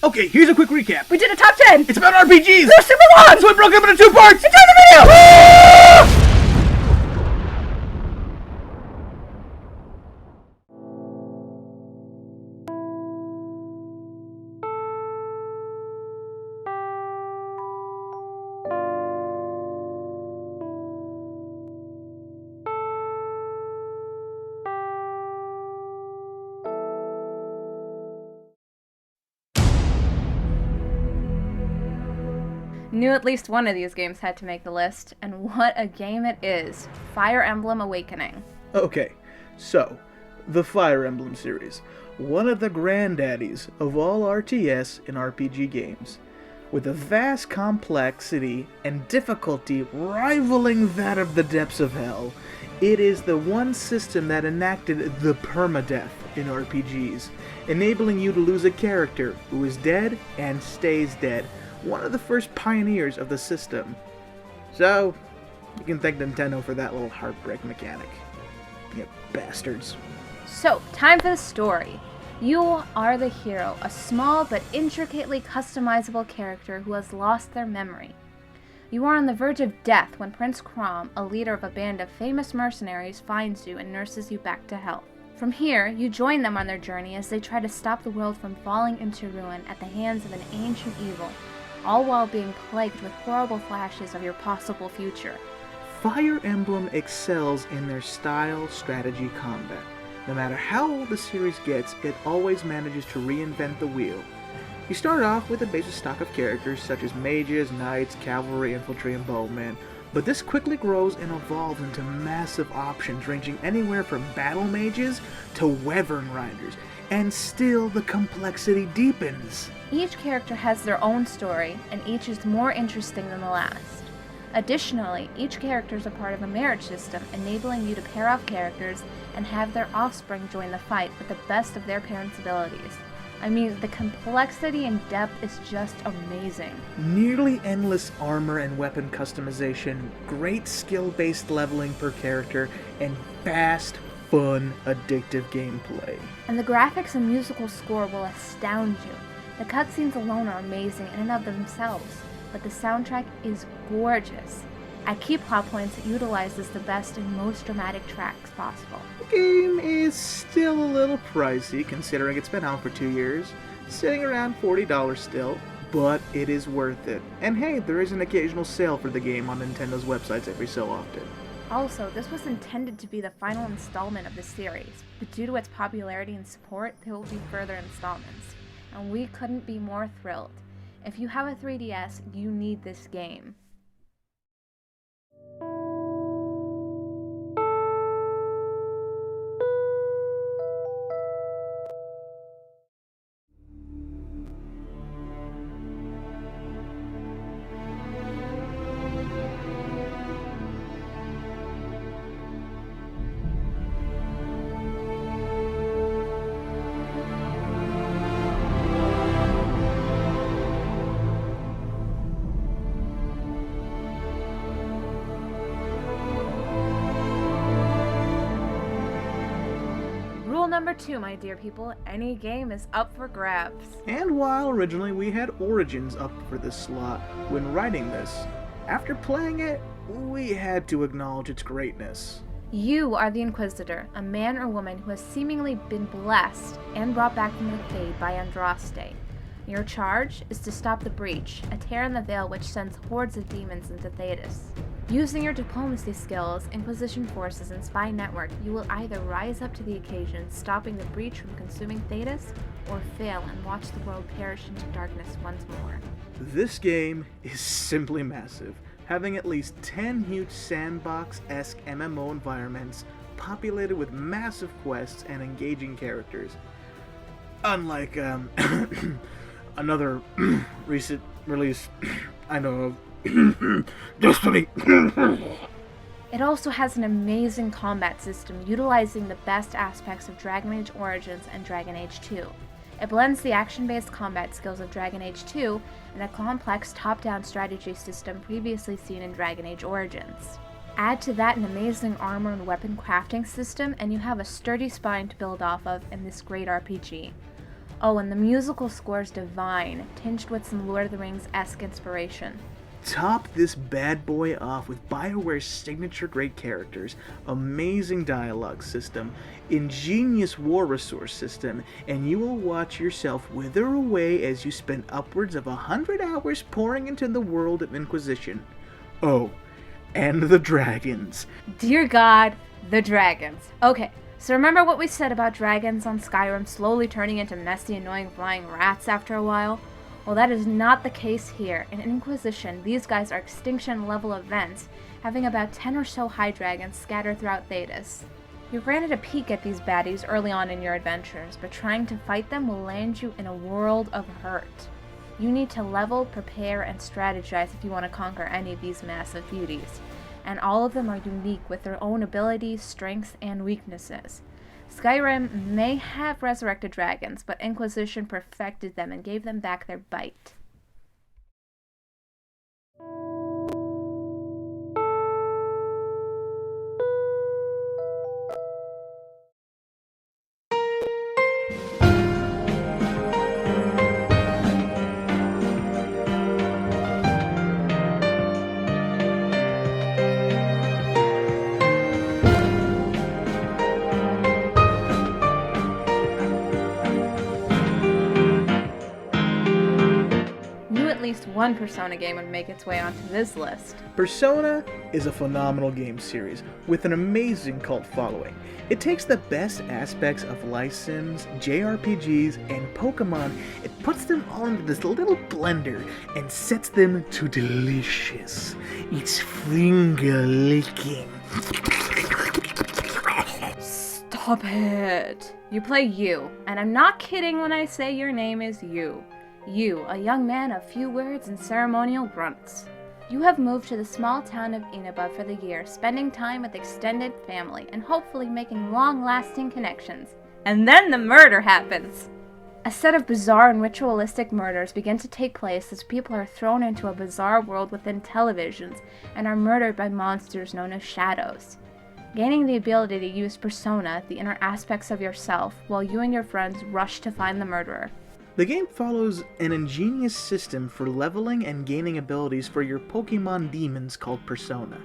Okay, here's a quick recap. We did a top 10! It's about RPGs! They're super long! So we broke them into 2 parts! Enjoy the video! Knew at least one of these games had to make the list, and what a game it is. Fire Emblem Awakening. Okay, so, the Fire Emblem series. One of the granddaddies of all RTS and RPG games. With a vast complexity and difficulty rivaling that of the depths of hell, it is the one system that enacted the permadeath in RPGs, enabling you to lose a character who is dead and stays dead. One of the first pioneers of the system. So, you can thank Nintendo for that little heartbreak mechanic. You bastards. So, time for the story. You are the hero, a small but intricately customizable character who has lost their memory. You are on the verge of death when Prince Chrom, a leader of a band of famous mercenaries, finds you and nurses you back to health. From here, you join them on their journey as they try to stop the world from falling into ruin at the hands of an ancient evil, all while being plagued with horrible flashes of your possible future. Fire Emblem excels in their style, strategy, combat. No matter how old the series gets, it always manages to reinvent the wheel. You start off with a basic stock of characters such as mages, knights, cavalry, infantry, and bowmen, but this quickly grows and evolves into massive options ranging anywhere from battle mages to wyvern riders, and still the complexity deepens. Each character has their own story, and each is more interesting than the last. Additionally, each character is a part of a marriage system, enabling you to pair off characters and have their offspring join the fight with the best of their parents' abilities. I mean, the complexity and depth is just amazing. Nearly endless armor and weapon customization, great skill-based leveling per character, and fast, fun, addictive gameplay. And the graphics and musical score will astound you. The cutscenes alone are amazing in and of themselves, but the soundtrack is gorgeous. At key plot points, it utilizes the best and most dramatic tracks possible. The game is still a little pricey considering it's been out for 2 years, sitting around $40 still, but it is worth it. And hey, there is an occasional sale for the game on Nintendo's websites every so often. Also, this was intended to be the final installment of the series, but due to its popularity and support, there will be further installments. And we couldn't be more thrilled. If you have a 3DS, you need this game. Rule number 2, my dear people, any game is up for grabs. And while originally we had Origins up for this slot when writing this, after playing it, we had to acknowledge its greatness. You are the Inquisitor, a man or woman who has seemingly been blessed and brought back from the Fade by Andraste. Your charge is to stop the breach, a tear in the veil which sends hordes of demons into Thetis. Using your diplomacy skills, Inquisition forces, and spy network, you will either rise up to the occasion, stopping the breach from consuming Thetis, or fail and watch the world perish into darkness once more. This game is simply massive, having at least 10 huge sandbox-esque MMO environments populated with massive quests and engaging characters. Unlike, another recent release I know of, Destiny. It also has an amazing combat system utilizing the best aspects of Dragon Age Origins and Dragon Age 2. It blends the action-based combat skills of Dragon Age 2 and a complex top-down strategy system previously seen in Dragon Age Origins. Add to that an amazing armor and weapon crafting system, and you have a sturdy spine to build off of in this great RPG. Oh, and the musical score's divine, tinged with some Lord of the Rings-esque inspiration. Top this bad boy off with BioWare's signature great characters, amazing dialogue system, ingenious war resource system, and you will watch yourself wither away as you spend upwards of 100 hours pouring into the world of Inquisition. Oh, and the dragons. Dear God, the dragons. Okay, so remember what we said about dragons on Skyrim slowly turning into messy, annoying flying rats after a while? Well, that is not the case here. In Inquisition, these guys are extinction-level events, having about 10 or so high dragons scattered throughout Thedas. You're granted a peek at these baddies early on in your adventures, but trying to fight them will land you in a world of hurt. You need to level, prepare, and strategize if you want to conquer any of these massive beauties, and all of them are unique with their own abilities, strengths, and weaknesses. Skyrim may have resurrected dragons, but Inquisition perfected them and gave them back their bite. At least one Persona game would make its way onto this list. Persona is a phenomenal game series with an amazing cult following. It takes the best aspects of life sims, JRPGs, and Pokemon, it puts them all into this little blender and sets them to delicious. It's finger licking. Stop it! You play you, and I'm not kidding when I say your name is you. You, a young man of few words and ceremonial grunts. You have moved to the small town of Inaba for the year, spending time with extended family and hopefully making long-lasting connections. And then the murder happens! A set of bizarre and ritualistic murders begin to take place as people are thrown into a bizarre world within televisions and are murdered by monsters known as shadows. Gaining the ability to use Persona, the inner aspects of yourself, while you and your friends rush to find the murderer. The game follows an ingenious system for leveling and gaining abilities for your Pokemon demons called Persona.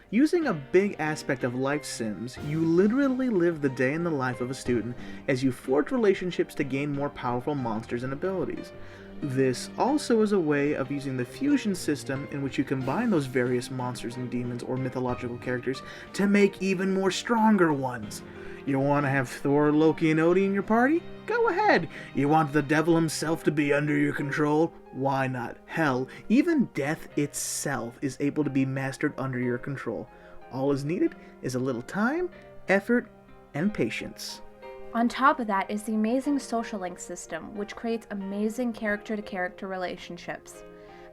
Using a big aspect of life sims, you literally live the day in the life of a student as you forge relationships to gain more powerful monsters and abilities. This also is a way of using the fusion system in which you combine those various monsters and demons or mythological characters to make even more stronger ones. You want to have Thor, Loki, and Odin in your party? Go ahead. You want the devil himself to be under your control? Why not? Hell, even death itself is able to be mastered under your control. All is needed is a little time, effort, and patience. On top of that is the amazing social link system, which creates amazing character-to-character relationships.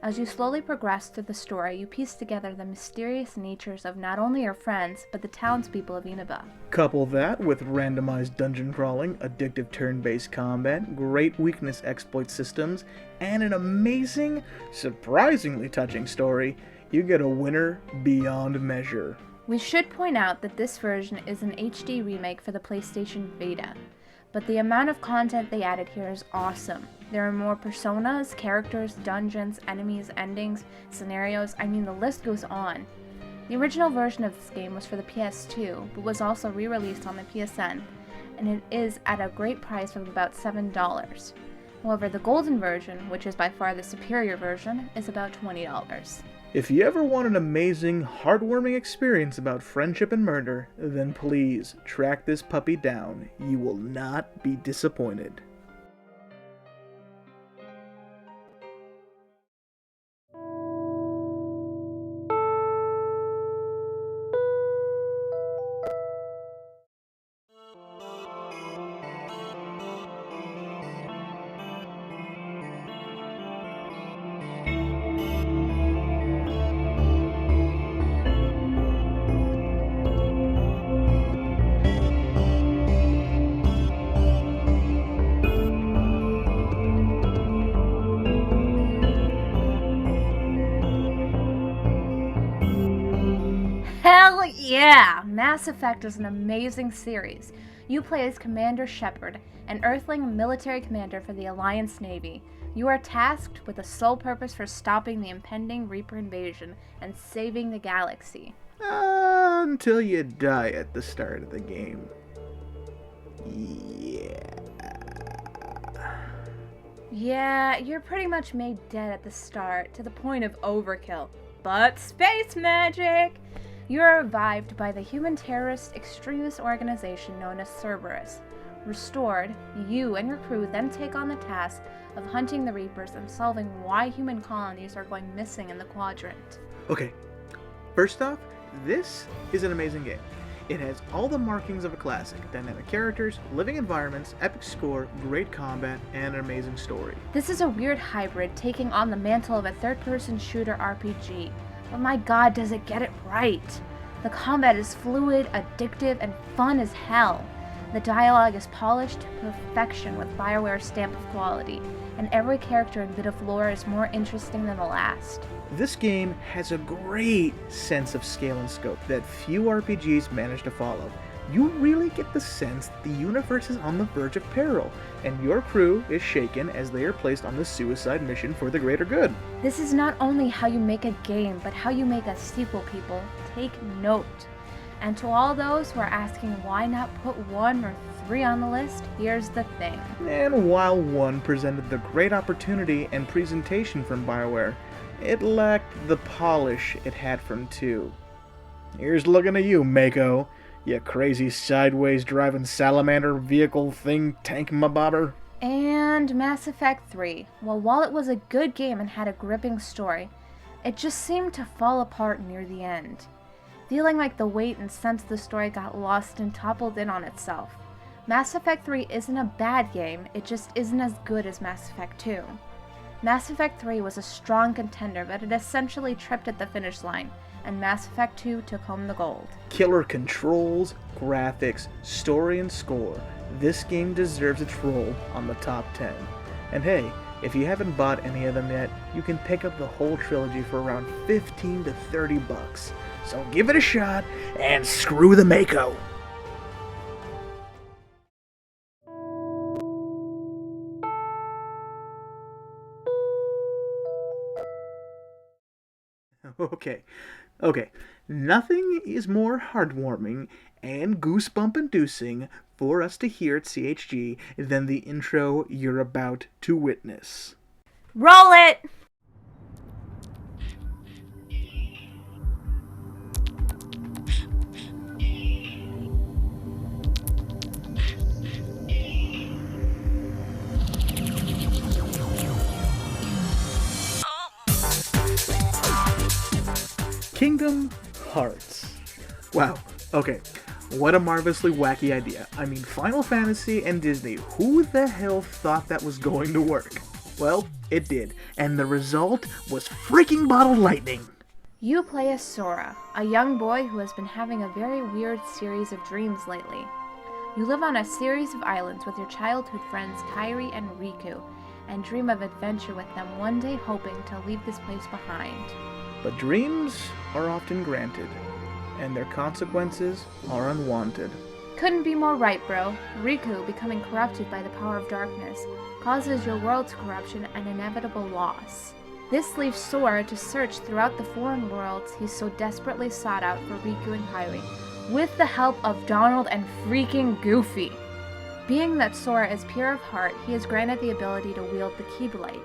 As you slowly progress through the story, you piece together the mysterious natures of not only your friends, but the townspeople of Inaba. Couple that with randomized dungeon crawling, addictive turn-based combat, great weakness exploit systems, and an amazing, surprisingly touching story, you get a winner beyond measure. We should point out that this version is an HD remake for the PlayStation Vita, but the amount of content they added here is awesome. There are more personas, characters, dungeons, enemies, endings, scenarios, I mean the list goes on. The original version of this game was for the PS2, but was also re-released on the PSN, and it is at a great price of about $7. However, the golden version, which is by far the superior version, is about $20. If you ever want an amazing, heartwarming experience about friendship and murder, then please track this puppy down. You will not be disappointed. Hell yeah! Mass Effect is an amazing series. You play as Commander Shepard, an Earthling military commander for the Alliance Navy. You are tasked with the sole purpose for stopping the impending Reaper invasion and saving the galaxy. Until you die at the start of the game. Yeah, you're pretty much made dead at the start, to the point of overkill. But space magic! You are revived by the human terrorist extremist organization known as Cerberus. Restored, you and your crew then take on the task of hunting the Reapers and solving why human colonies are going missing in the quadrant. Okay, first off, this is an amazing game. It has all the markings of a classic: dynamic characters, living environments, epic score, great combat, and an amazing story. This is a weird hybrid taking on the mantle of a third-person shooter RPG, but my god does it get it right! The combat is fluid, addictive, and fun as hell. The dialogue is polished to perfection with BioWare's stamp of quality, and every character and bit of lore is more interesting than the last. This game has a great sense of scale and scope that few RPGs manage to follow. You really get the sense that the universe is on the verge of peril, and your crew is shaken as they are placed on the suicide mission for the greater good. This is not only how you make a game, but how you make a sequel, people. Take note. And to all those who are asking why not put 1 or 3 on the list, here's the thing. And while 1 presented the great opportunity and presentation from BioWare, it lacked the polish it had from 2. Here's looking at you, Mako. You crazy sideways driving salamander vehicle thing tank mabobber. And Mass Effect 3. Well, while it was a good game and had a gripping story, it just seemed to fall apart near the end. Feeling like the weight and sense of the story got lost and toppled in on itself. Mass Effect 3 isn't a bad game, it just isn't as good as Mass Effect 2. Mass Effect 3 was a strong contender, but it essentially tripped at the finish line, and Mass Effect 2 took home the gold. Killer controls, graphics, story, and score. This game deserves its role on the top 10. And hey, if you haven't bought any of them yet, you can pick up the whole trilogy for around 15 to 30 bucks. So give it a shot, and screw the Mako! Okay. Nothing is more heartwarming and goosebump-inducing for us to hear at CHG than the intro you're about to witness. Roll it! Kingdom Hearts. Wow, okay. What a marvelously wacky idea. I mean, Final Fantasy and Disney, who the hell thought that was going to work? Well, it did, and the result was freaking bottled lightning. You play as Sora, a young boy who has been having a very weird series of dreams lately. You live on a series of islands with your childhood friends Kairi and Riku, and dream of adventure with them one day, hoping to leave this place behind. But dreams are often granted, and their consequences are unwanted. Couldn't be more right, bro. Riku, becoming corrupted by the power of darkness, causes your world's corruption and inevitable loss. This leaves Sora to search throughout the foreign worlds he so desperately sought out for Riku and Kairi, with the help of Donald and freaking Goofy. Being that Sora is pure of heart, he is granted the ability to wield the Keyblade.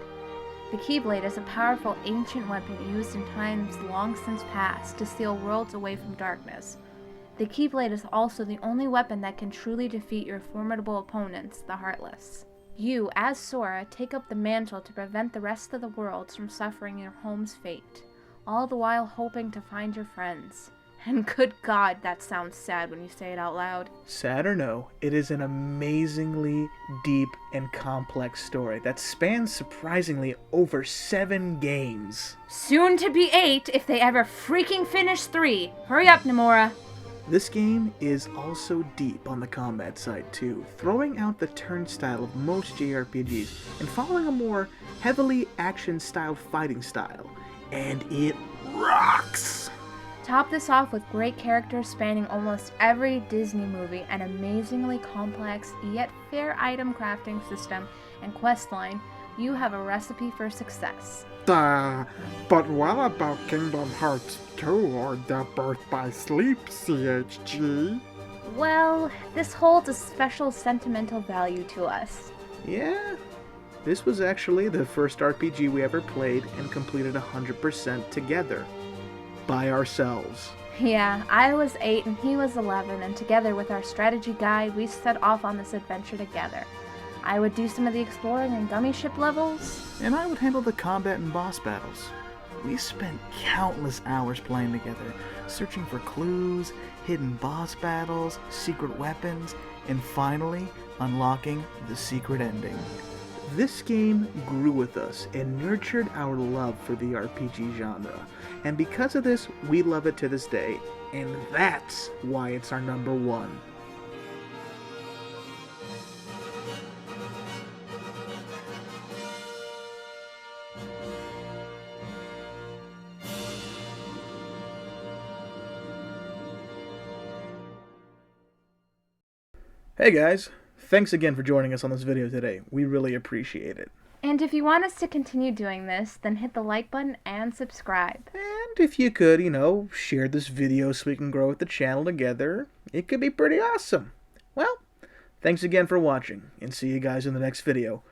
The Keyblade is a powerful ancient weapon used in times long since past to steal worlds away from darkness. The Keyblade is also the only weapon that can truly defeat your formidable opponents, the Heartless. You, as Sora, take up the mantle to prevent the rest of the worlds from suffering your home's fate, all the while hoping to find your friends. And good God, that sounds sad when you say it out loud. Sad or no, it is an amazingly deep and complex story that spans surprisingly over 7 games. Soon to be 8 if they ever freaking finish 3. Hurry up, Nomura. This game is also deep on the combat side too, throwing out the turnstile of most JRPGs and following a more heavily action-styled fighting style. And it rocks! Top this off with great characters spanning almost every Disney movie, an amazingly complex yet fair item crafting system, and questline, you have a recipe for success. But what about Kingdom Hearts 2 or the Birth by Sleep CHG? Well, this holds a special sentimental value to us. Yeah, this was actually the first RPG we ever played and completed 100% together. By ourselves. Yeah, I was 8 and he was 11, and together with our strategy guide, we set off on this adventure together. I would do some of the exploring and gummy ship levels. And I would handle the combat and boss battles. We spent countless hours playing together, searching for clues, hidden boss battles, secret weapons, and finally unlocking the secret ending. This game grew with us and nurtured our love for the RPG genre, and because of this, we love it to this day, and that's why it's our number one. Hey guys, thanks again for joining us on this video today. We really appreciate it. And if you want us to continue doing this, then hit the like button and subscribe. And if you could, share this video so we can grow with the channel together, it could be pretty awesome. Well, thanks again for watching, and see you guys in the next video.